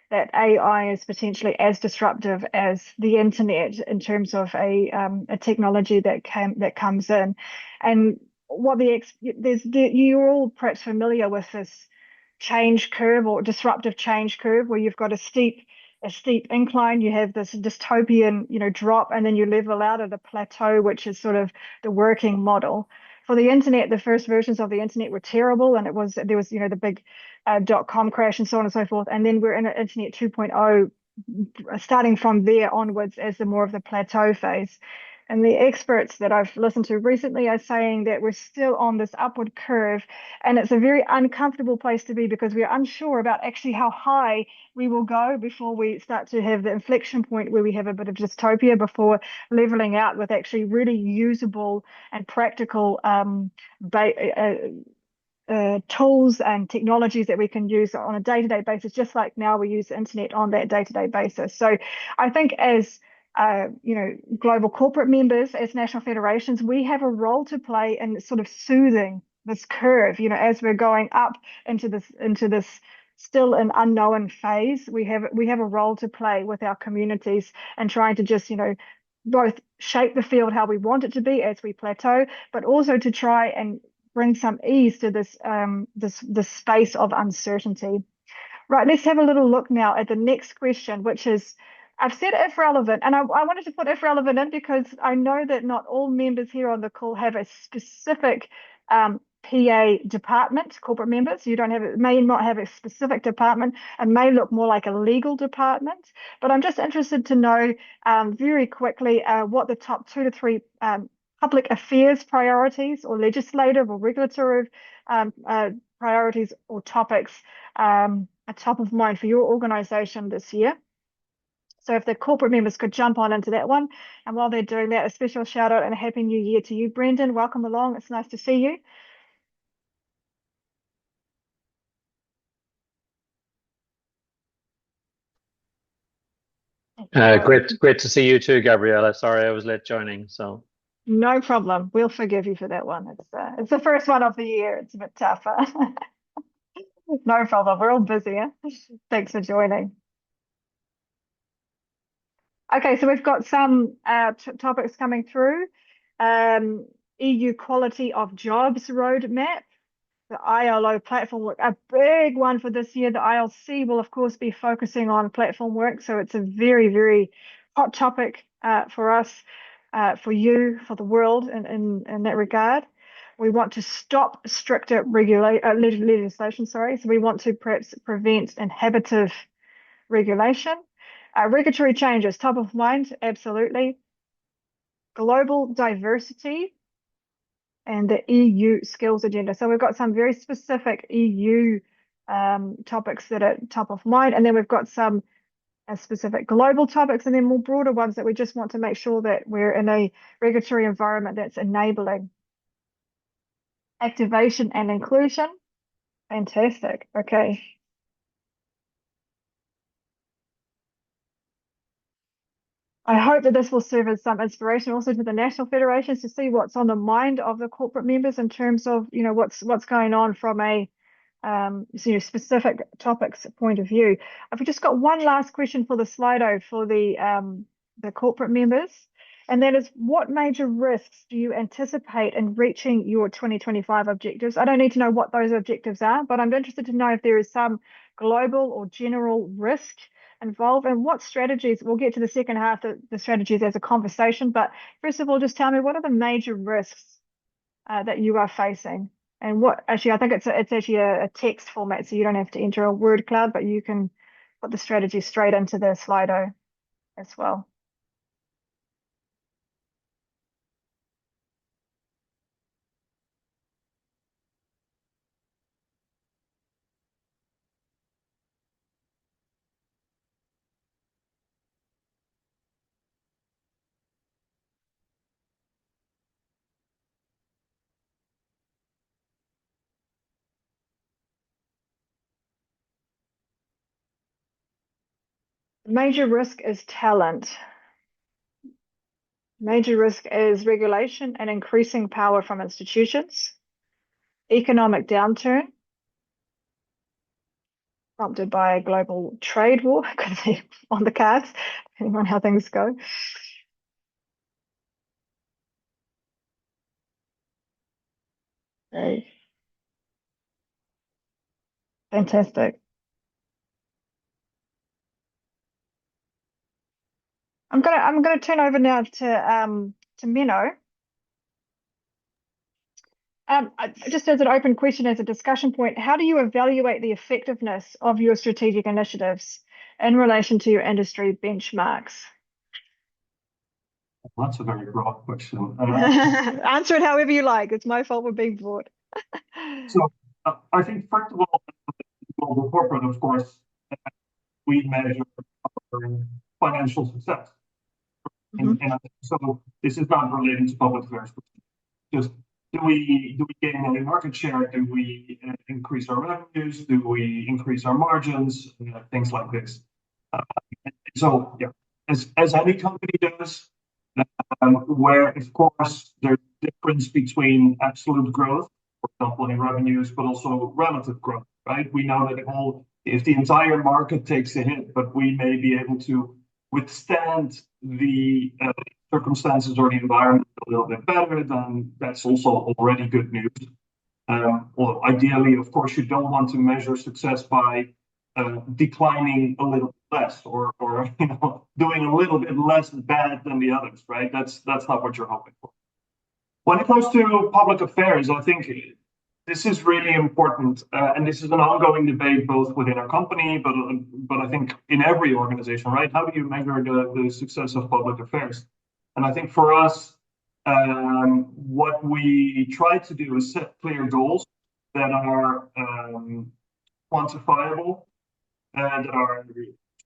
that AI is potentially as disruptive as the internet in terms of a technology that comes in. And what you're all perhaps familiar with this change curve or disruptive change curve, where you've got a steep incline, you have this dystopian, drop, and then you level out at a plateau, which is sort of the working model. For the internet, the first versions of the internet were terrible, and there was the big .com crash and so on and so forth. And then we're in an internet 2.0, starting from there onwards as the more of the plateau phase. And the experts that I've listened to recently are saying that we're still on this upward curve, and it's a very uncomfortable place to be because we're unsure about actually how high we will go before we start to have the inflection point where we have a bit of dystopia before leveling out with actually really usable and practical tools and technologies that we can use on a day-to-day basis, just like now we use the internet on that day-to-day basis. So I think as global corporate members, as national federations, we have a role to play in sort of soothing this curve, as we're going up into this still an unknown phase. We have a role to play with our communities and trying to just, both shape the field how we want it to be as we plateau, but also to try and bring some ease to this space of uncertainty. Right, let's have a little look now at the next question, which is, I've said if relevant, and I wanted to put if relevant in because I know that not all members here on the call have a specific PA department, corporate members. You may not have a specific department and may look more like a legal department, but I'm just interested to know very quickly what the top 2 to 3 public affairs priorities or legislative or regulatory priorities or topics are top of mind for your organization this year. So if the corporate members could jump on into that one. And while they're doing that, a special shout out and a happy new year to you, Brendan. Welcome along. It's nice to see you.
Great to see you too, Gabriella. Sorry I was late joining. So
no problem. We'll forgive you for that one. It's the first one of the year. It's a bit tougher. No problem. We're all busy. Huh? Thanks for joining. Okay, so we've got some topics coming through. EU Quality of Jobs Roadmap, the ILO platform work, a big one for this year. The ILC will, of course, be focusing on platform work. So it's a very, very hot topic for us, for you, for the world in that regard. We want to stop stricter legislation, so we want to perhaps prevent inhibitive regulation. Regulatory changes, top of mind, absolutely. Global diversity and the EU skills agenda. So we've got some very specific EU topics that are top of mind, and then we've got some specific global topics, and then more broader ones that we just want to make sure that we're in a regulatory environment that's enabling. Activation and inclusion, fantastic. Okay. I hope that this will serve as some inspiration also to the national federations to see what's on the mind of the corporate members in terms of, what's going on from a specific topics point of view. I've just got one last question for the Slido for the corporate members, and that is, what major risks do you anticipate in reaching your 2025 objectives? I don't need to know what those objectives are, but I'm interested to know if there is some global or general risk involved and what strategies. We'll get to the second half of the strategies as a conversation, but first of all, just tell me, what are the major risks that you are facing? And actually, I think it's actually a text format, so you don't have to enter a word cloud, but you can put the strategy straight into the Slido as well. Major risk is talent. Major risk is regulation and increasing power from institutions. Economic downturn prompted by a global trade war, could be on the cards, depending on how things go. Okay. Fantastic. I'm gonna turn over now to Menno. Just as an open question, as a discussion point, how do you evaluate the effectiveness of your strategic initiatives in relation to your industry benchmarks?
That's a very broad question.
Answer it however you like. It's my fault for being broad.
So I think, first of all, global corporate, of course, we measure our financial success. And so this is not related to public affairs. Just do we gain any market share? Do we increase our revenues? Do we increase our margins? Things like this. So yeah, as any company does, where of course there's a difference between absolute growth for example, in revenues, but also relative growth, right? We know that if the entire market takes a hit, but we may be able to withstand the circumstances or the environment a little bit better, then that's also already good news. Well, ideally, of course, you don't want to measure success by declining a little less or doing a little bit less bad than the others, right? That's not what you're hoping for. When it comes to public affairs, I think this is really important, and this is an ongoing debate both within our company, but I think in every organization, right? How do you measure the success of public affairs? And I think for us, what we try to do is set clear goals that are quantifiable and that are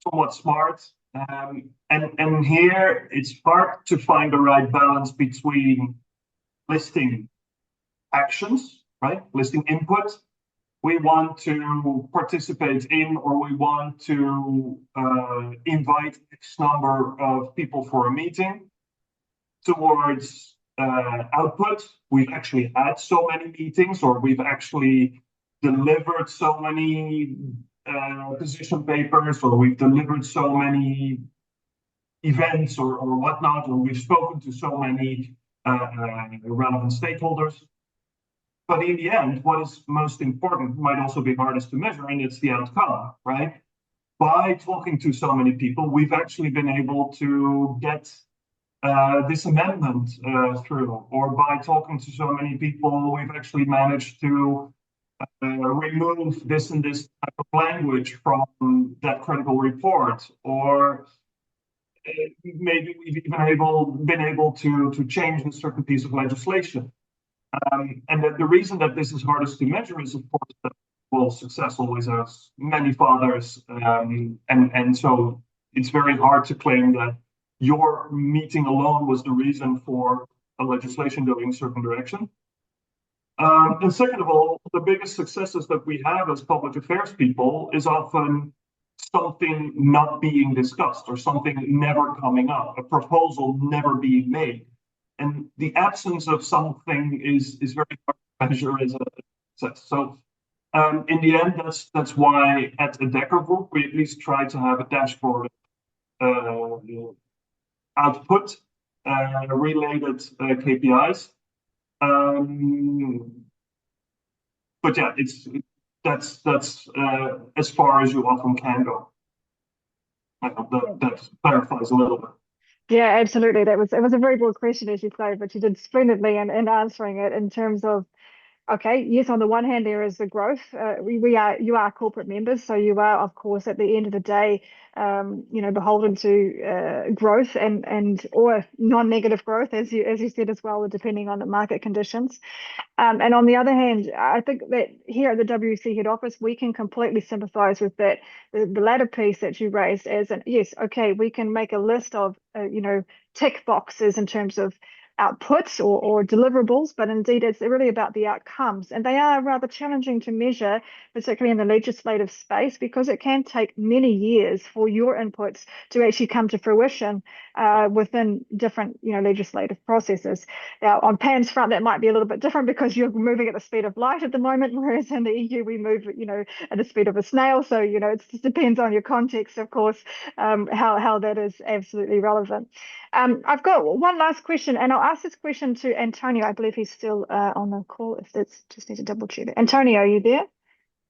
somewhat smart. And here it's hard to find the right balance between listing actions, right? Listing input we want to participate in, or we want to invite X number of people for a meeting, towards output. We've actually had so many meetings, or we've actually delivered so many position papers, or we've delivered so many events or whatnot, or we've spoken to so many relevant stakeholders. But in the end, what is most important might also be hardest to measure, and it's the outcome, right? By talking to so many people, we've actually been able to get this amendment through, or by talking to so many people, we've actually managed to remove this and this type of language from that critical report, or maybe we've even been able to change a certain piece of legislation. And the reason that this is hardest to measure is, of course, that, well, success always has many fathers, and so it's very hard to claim that your meeting alone was the reason for a legislation going a certain direction. And second of all, the biggest successes that we have as public affairs people is often something not being discussed, or something never coming up, a proposal never being made. And the absence of something is very hard to measure as a success. So in the end, that's why at the Decker Group, we at least try to have a dashboard output related KPIs. But yeah, that's as far as you often can go. I hope that clarifies a little bit.
Yeah, absolutely. It was a very broad question, as you say, but you did splendidly in answering it in terms of, okay, yes, on the one hand, there is the growth. You are corporate members, so you are, of course, at the end of the day, beholden to growth and or non-negative growth, as you said as well, depending on the market conditions. And on the other hand, I think that here at the WEC head office, we can completely sympathise with that. The latter piece that you raised as yes, okay, we can make a list of tick boxes in terms of outputs or deliverables, but indeed it's really about the outcomes, and they are rather challenging to measure, particularly in the legislative space, because it can take many years for your inputs to actually come to fruition within different legislative processes. Now on PAM's front, that might be a little bit different because you're moving at the speed of light at the moment, whereas in the EU we move at the speed of a snail. So it just depends on your context, of course, how that is absolutely relevant. I've got one last question, and I'll ask this question to Antonio. I believe he's still on the call. If that's, just need to double check that. Antonio, are you there?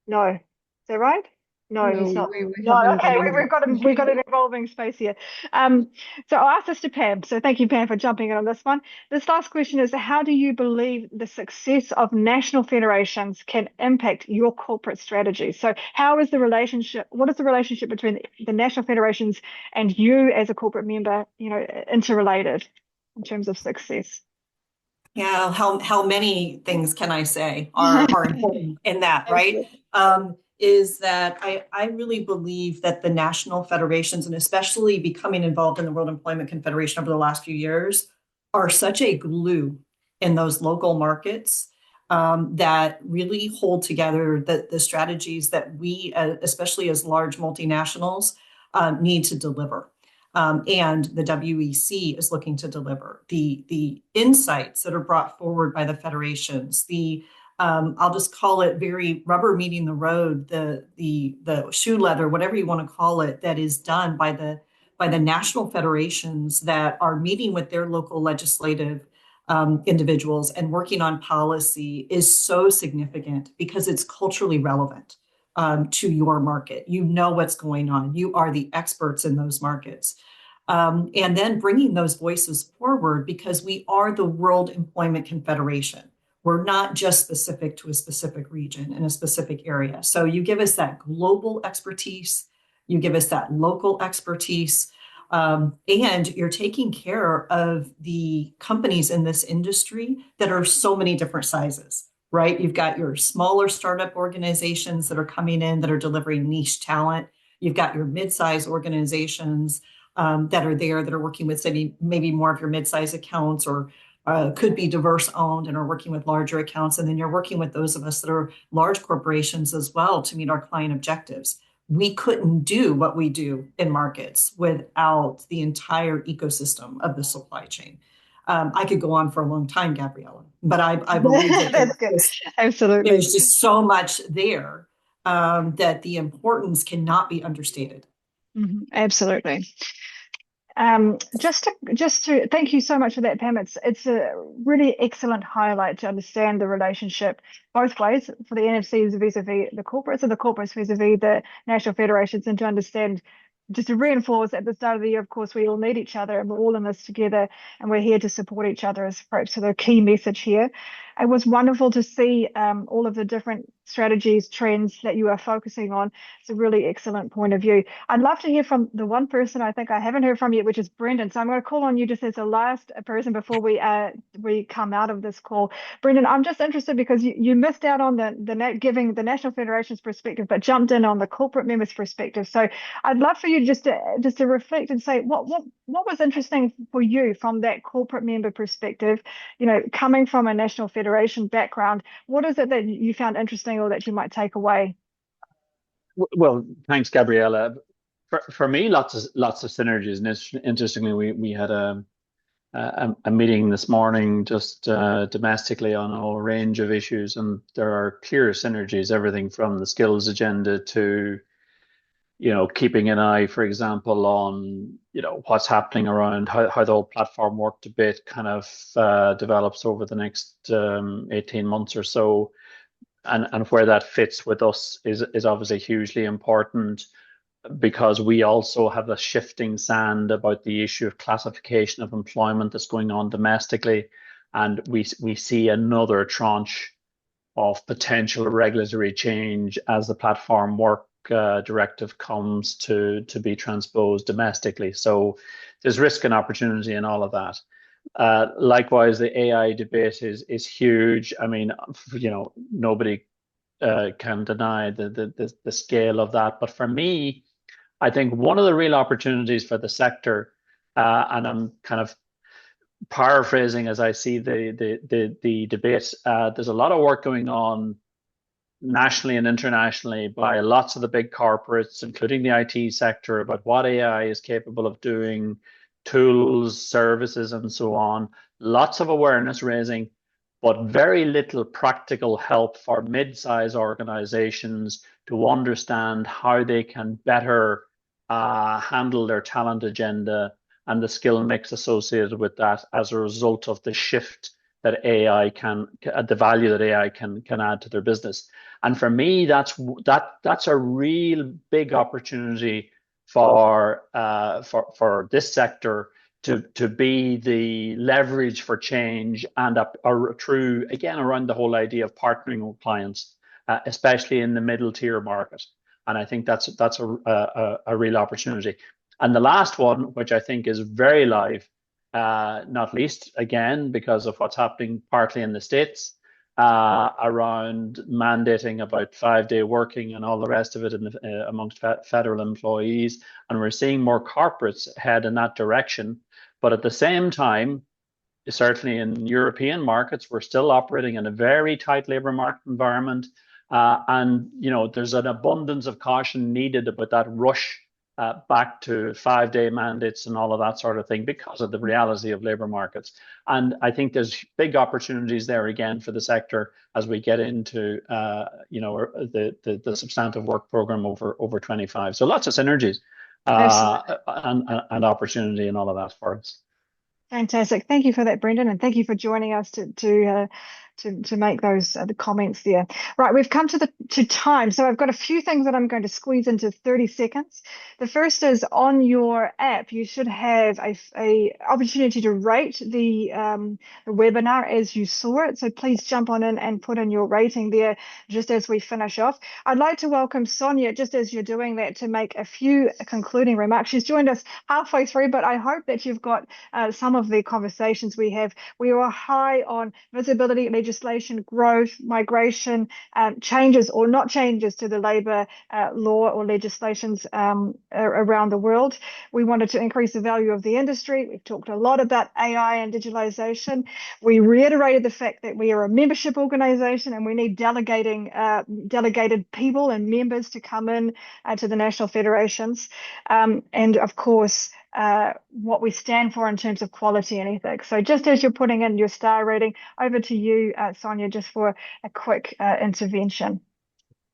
No. Is that right? No, he's not. No, okay, we've got an evolving space here. So I'll ask this to Pam. So thank you, Pam, for jumping in on this one. This last question is, how do you believe the success of national federations can impact your corporate strategy? So what is the relationship between the national federations and you as a corporate member, interrelated in terms of success?
Yeah, how many things can I say are important in that, right? Is that I really believe that the national federations, and especially becoming involved in the World Employment Confederation over the last few years, are such a glue in those local markets that really hold together the strategies that we, especially as large multinationals, need to deliver. And the WEC is looking to deliver the insights that are brought forward by the federations, the I'll just call it very rubber meeting the road, the shoe leather, whatever you want to call it, that is done by the national federations that are meeting with their local legislative individuals and working on policy is so significant because it's culturally relevant to your market. You know what's going on. You are the experts in those markets. And then bringing those voices forward because we are the World Employment Confederation. We're not just specific to a specific region in a specific area. So you give us that global expertise, you give us that local expertise, and you're taking care of the companies in this industry that are so many different sizes, right? You've got your smaller startup organizations that are coming in that are delivering niche talent. You've got your mid-size organizations that are there that are working with maybe more of your mid-size accounts or could be diverse owned and are working with larger accounts. And then you're working with those of us that are large corporations as well to meet our client objectives. We couldn't do what we do in markets without the entire ecosystem of the supply chain. I could go on for a long time, Gabriella, but I believe that
That's good. Absolutely.
there's just so much there that the importance cannot be understated.
Absolutely. Just to thank you so much for that, Pam. It's a really excellent highlight to understand the relationship both ways for the NFCs vis-a-vis the corporates and the corporates vis-a-vis the national federations, and to understand, just to reinforce at the start of the year, of course, we all need each other and we're all in this together and we're here to support each other as perhaps the key message here. It was wonderful to see all of the different strategies, trends that you are focusing on. It's a really excellent point of view. I'd love to hear from the one person I think I haven't heard from yet, which is Brendan. So I'm going to call on you just as the last person before we come out of this call. Brendan, I'm just interested because you missed out on giving the National Federation's perspective, but jumped in on the corporate members' perspective. So I'd love for you just to reflect and say what was interesting for you from that corporate member perspective, coming from a National Federation background. What is it that you found interesting or that you might take away?
Well, thanks, Gabriella. For me, lots of synergies. And interestingly, we had a meeting this morning just domestically on a whole range of issues, and there are clear synergies. Everything from the skills agenda to keeping an eye, for example, on what's happening around how the whole platform work debate kind of develops over the next 18 months or so. And where that fits with us is obviously hugely important, because we also have a shifting sand about the issue of classification of employment that's going on domestically. And we see another tranche of potential regulatory change as the platform work directive comes to be transposed domestically. So there's risk and opportunity in all of that. Likewise, the AI debate is huge. I mean, nobody can deny the scale of that. But for me, I think one of the real opportunities for the sector, and I'm kind of paraphrasing as I see the debate, there's a lot of work going on nationally and internationally by lots of the big corporates, including the IT sector, about what AI is capable of doing, tools, services, and so on. Lots of awareness raising, but very little practical help for mid-size organizations to understand how they can better handle their talent agenda and the skill mix associated with that as a result of the shift that AI can, the value that AI can add to their business. And for me, that's a real big opportunity for this sector to be the leverage for change and a true, again, around the whole idea of partnering with clients, especially in the middle tier market. And I think that's a real opportunity. And the last one, which I think is very live, not least, again, because of what's happening partly in the States, around mandating about 5-day working and all the rest of it amongst federal employees. And we're seeing more corporates head in that direction. But at the same time, certainly in European markets, we're still operating in a very tight labor market environment. And there's an abundance of caution needed about that rush back to 5-day mandates and all of that sort of thing because of the reality of labor markets. And I think there's big opportunities there again for the sector as we get into the substantive work program over 25. So lots of synergies and opportunity and all of that for us.
Fantastic. Thank you for that, Brendan, and thank you for joining us to make those the comments there. Right, we've come to time, so I've got a few things that I'm going to squeeze into 30 seconds. The first is on your app, you should have a opportunity to rate the webinar as you saw it. So please jump on in and put in your rating there just as we finish off. I'd like to welcome Sonia, just as you're doing that, to make a few concluding remarks. She's joined us halfway through, but I hope that you've got some of the conversations we have. We are high on visibility, legislation, growth, migration, changes or not changes to the labour law or legislations around the world. We wanted to increase the value of the industry. We've talked a lot about AI and digitalisation. We reiterated the fact that we are a membership organisation and we need delegated people and members to come in to the national federations. And of course, what we stand for in terms of quality and ethics. So just as you're putting in your star rating, over to you, Sonia, just for a quick intervention.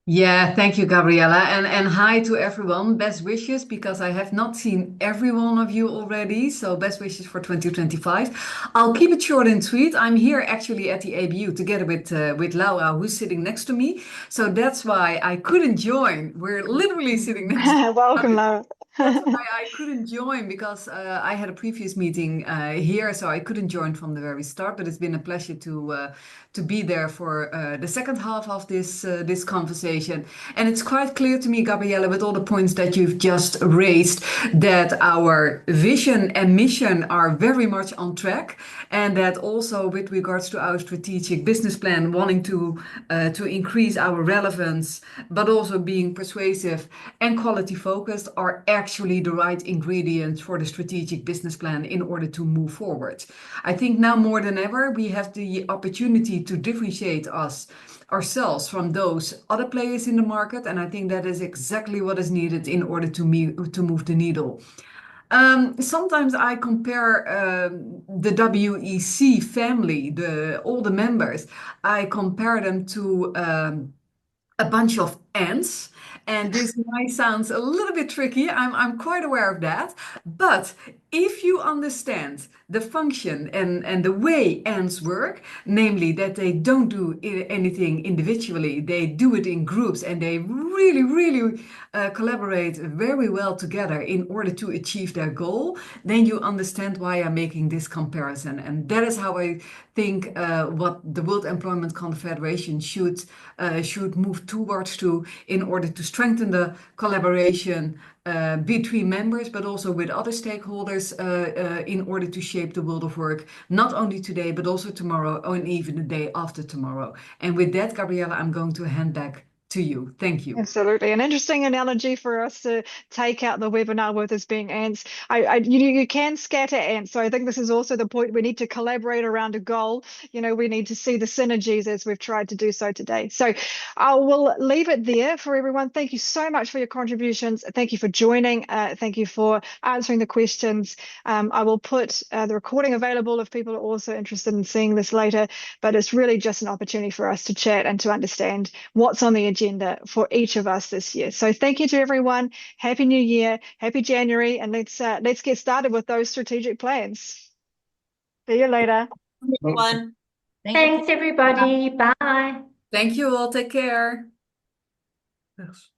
Yeah, thank you, Gabriella. And hi to everyone. Best wishes, because I have not seen every one of you already. So best wishes for 2025. I'll keep it short and sweet. I'm here actually at the ABU together with Laura, who's sitting next to me. So that's why I couldn't join. We're literally sitting next to
Welcome, Laura.
That's why I couldn't join, because I had a previous meeting here, so I couldn't join from the very start. But it's been a pleasure to be there for the second half of this conversation. And it's quite clear to me, Gabriella, with all the points that you've just raised, that our vision and mission are very much on track, and that also with regards to our strategic business plan, wanting to increase our relevance, but also being persuasive and quality focused, are actually the right ingredients for the strategic business plan in order to move forward. I think now more than ever, we have the opportunity to differentiate ourselves from those other players in the market. And I think that is exactly what is needed in order to move the needle. Sometimes I compare the WEC family, all the members, I compare them to a bunch of ants. And this might sound a little bit tricky. I'm quite aware of that. But if you understand the function and the way ants work, namely that they don't do anything individually, they do it in groups, and they really, really collaborate very well together in order to achieve their goal, then you understand why I'm making this comparison. And that is how I think what the World Employment Confederation should move towards in order to strengthen the collaboration between members, but also with other stakeholders in order to shape the world of work, not only today, but also tomorrow, and even the day after tomorrow. And with that, Gabriella, I'm going to hand back to you. Thank you.
Absolutely. An interesting analogy for us to take out the webinar with as being ants. You can scatter ants. So I think this is also the point. We need to collaborate around a goal. We need to see the synergies as we've tried to do so today. So I will leave it there for everyone. Thank you so much for your contributions. Thank you for joining. Thank you for answering the questions. I will put the recording available if people are also interested in seeing this later, but it's really just an opportunity for us to chat and to understand what's on the agenda for each of us this year. So thank you to everyone. Happy New Year, happy January, and let's get started with those strategic plans. See you later.
Everyone.
Thanks, everybody. Bye.
Thank you all. Take care. Yes.